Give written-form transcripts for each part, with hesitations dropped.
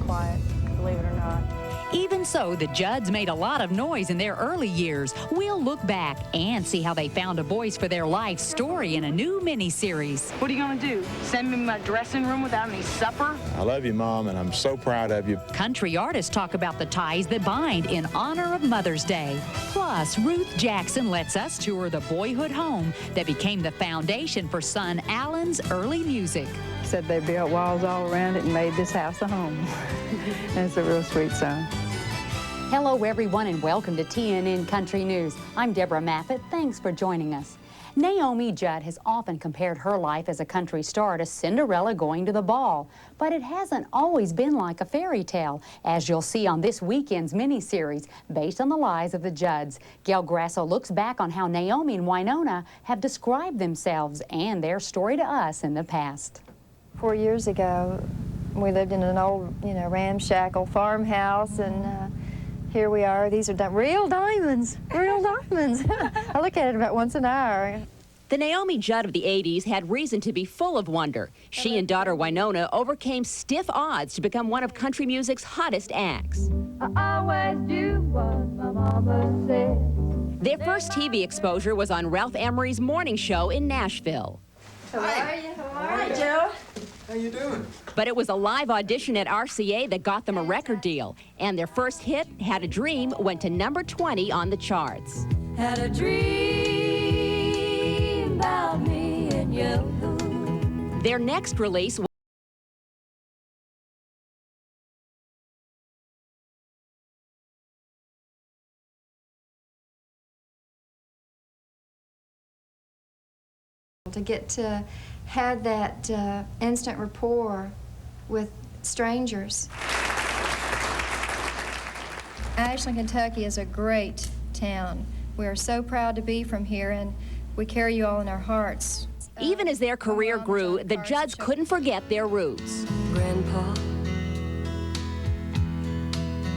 quiet, believe it or not. Even so, the Judds made a lot of noise in their early years. We'll look back and see how they found a voice for their life story in a new miniseries. What are you gonna do? Send me in my dressing room without any supper? I love you, Mom, and I'm so proud of you. Country artists talk about the ties that bind in honor of Mother's Day. Plus, Ruth Jackson lets us tour the boyhood home that became the foundation for son Alan's early music. Said they built walls all around it and made this house a home. That's a real sweet song. Hello, everyone, and welcome to TNN Country News. I'm Deborah Maffett. Thanks for joining us. Naomi Judd has often compared her life as a country star to Cinderella going to the ball, but it hasn't always been like a fairy tale, as you'll see on this weekend's miniseries based on the lives of the Judds. Gail Grasso looks back on how Naomi and Winona have described themselves and their story to us in the past. 4 years ago, we lived in an old, ramshackle farmhouse, and here we are. These are real diamonds, real diamonds. I look at it about once an hour. The Naomi Judd of the 80s had reason to be full of wonder. She and daughter Winona overcame stiff odds to become one of country music's hottest acts. I always do what my mama said. Their first TV exposure was on Ralph Emery's morning show in Nashville. How are you? How are you, Joe? How you doing? But it was a live audition at RCA that got them a record deal. And their first hit, Had a Dream, went to number 20 on the charts. Had a dream about me and you. Their next release To get to have that instant rapport with strangers. Ashland, Kentucky is a great town. We are so proud to be from here, and we carry you all in our hearts. Even as their career grew, the Judds couldn't forget their roots. Grandpa,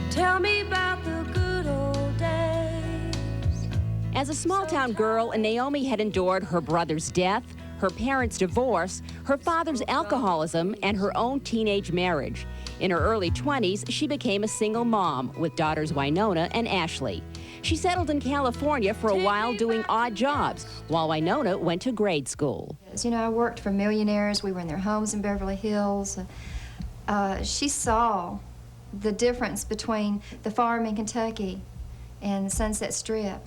tell me about the good old days. As a small-town girl, Naomi had endured her brother's death, her parents' divorce, her father's alcoholism, and her own teenage marriage. In her early 20s, she became a single mom with daughters Winona and Ashley. She settled in California for a while doing odd jobs, while Winona went to grade school. I worked for millionaires. We were in their homes in Beverly Hills. She saw the difference between the farm in Kentucky and the Sunset Strip.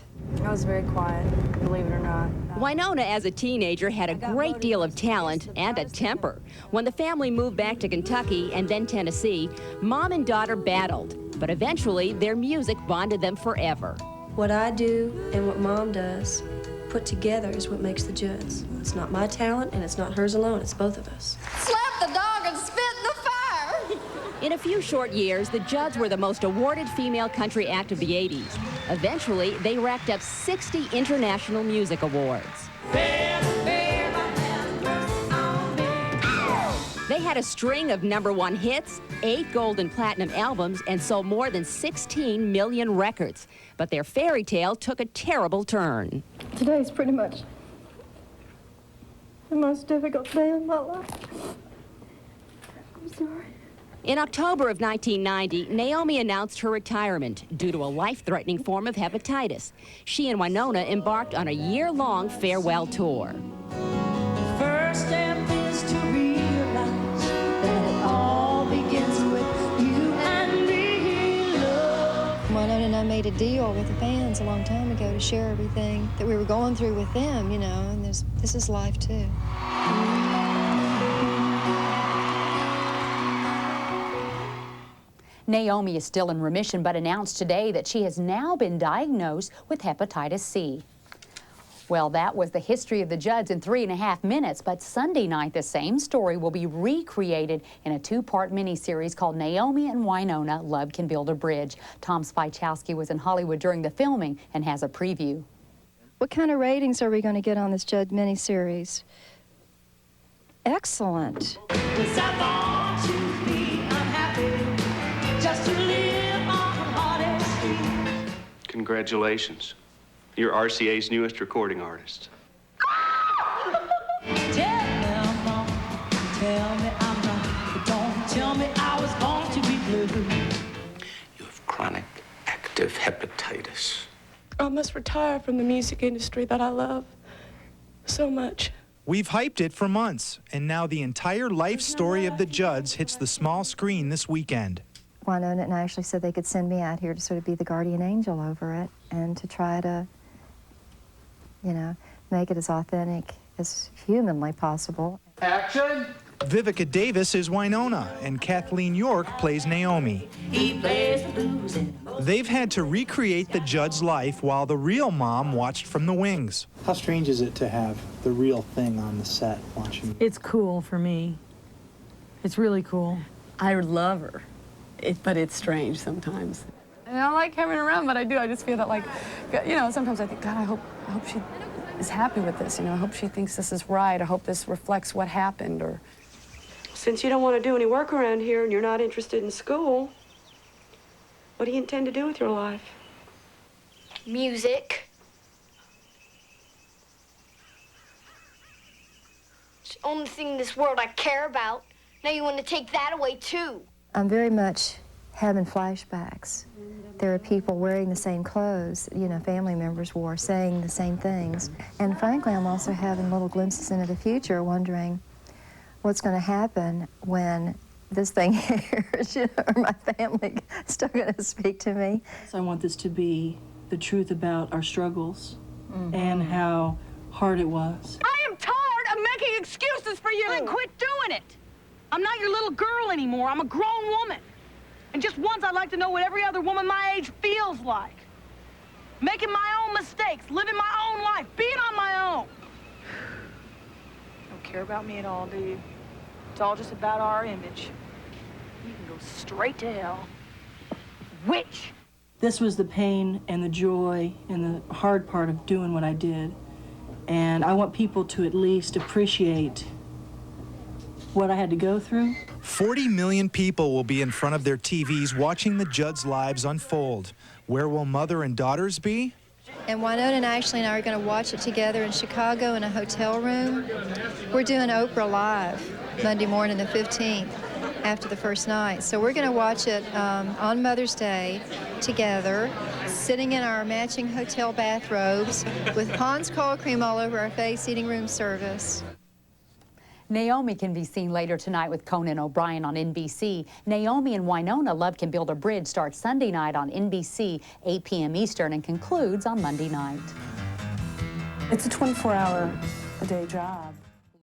I was very quiet, believe it or not. Winona, as a teenager, had a great deal of talent and a temper. When the family moved back to Kentucky and then Tennessee, mom and daughter battled, but eventually their music bonded them forever. What I do and what Mom does put together is what makes the Judds. It's not my talent and it's not hers alone, it's both of us. Slap the dog and spit in the fire! In a few short years, the Judds were the most awarded female country act of the 80s. Eventually, they racked up 60 international music awards. They had a string of #1 hits, 8 gold and platinum albums, and sold more than 16 million records. But their fairy tale took a terrible turn. Today's pretty much the most difficult day of my life. I'm sorry. In October of 1990, Naomi announced her retirement due to a life-threatening form of hepatitis. She and Winona embarked on a year-long farewell tour. The first step is to realize that it all begins with you and me, love. Winona and I made a deal with the fans a long time ago to share everything that we were going through with them, and this is life too. Naomi is still in remission, but announced today that she has now been diagnosed with hepatitis C. Well, that was the history of the Judds in 3.5 minutes, but Sunday night the same story will be recreated in a 2-part miniseries called Naomi and Winona, Love Can Build a Bridge. Tom Spychowski was in Hollywood during the filming and has a preview. What kind of ratings are we going to get on this Judd miniseries? Excellent. Congratulations. You're RCA's newest recording artist. Tell me I'm wrong, tell me I'm wrong, but don't tell me I was born to be blue. massive hepatitis. I must retire from the music industry that I love so much. We've hyped it for months, and now the entire life story of the Judds hits the small screen this weekend. Winona and I actually said they could send me out here to sort of be the guardian angel over it and to try to, you know, make it as authentic as humanly possible. Action! Vivica Davis is Winona, and Kathleen York plays Naomi. He plays the blues. They've had to recreate the Judds' life while the real mom watched from the wings. How strange is it to have the real thing on the set watching? It's cool for me. It's really cool. I love her, but it's strange sometimes. And I like having her around, but I do. I just feel that, like, you know, sometimes I think, God, I hope she is happy with this. You know, I hope she thinks this is right. I hope this reflects what happened. Or Since you don't want to do any work around here and you're not interested in school, what do you intend to do with your life? Music. It's the only thing in this world I care about. Now you want to take that away, too. I'm very much having flashbacks. There are people wearing the same clothes, you know, family members wore, saying the same things. And frankly, I'm also having little glimpses into the future, wondering what's going to happen when this thing airs, you know, are my family still going to speak to me? So I want this to be the truth about our struggles and how hard it was. I am tired of making excuses for you. Then quit doing it. I'm not your little girl anymore. I'm a grown woman. And just once, I'd like to know what every other woman my age feels like. Making my own mistakes, living my own life, being on my own. Don't care about me at all, do you? It's all just about our image. You can go straight to hell. Witch! This was the pain and the joy and the hard part of doing what I did. And I want people to at least appreciate what I had to go through. 40 million people will be in front of their TVs watching the Judds' lives unfold. Where will mother and daughters be? And Winona and Ashley and I are going to watch it together in Chicago in a hotel room. We're doing Oprah Live Monday morning, the 15th, after the first night. So we're going to watch it on Mother's Day together, sitting in our matching hotel bathrobes with Pond's cold cream all over our face, eating room service. Naomi can be seen later tonight with Conan O'Brien on NBC. Naomi and Winona, Love Can Build a Bridge, starts Sunday night on NBC, 8 p.m. Eastern, and concludes on Monday night. It's a 24-hour-a-day job.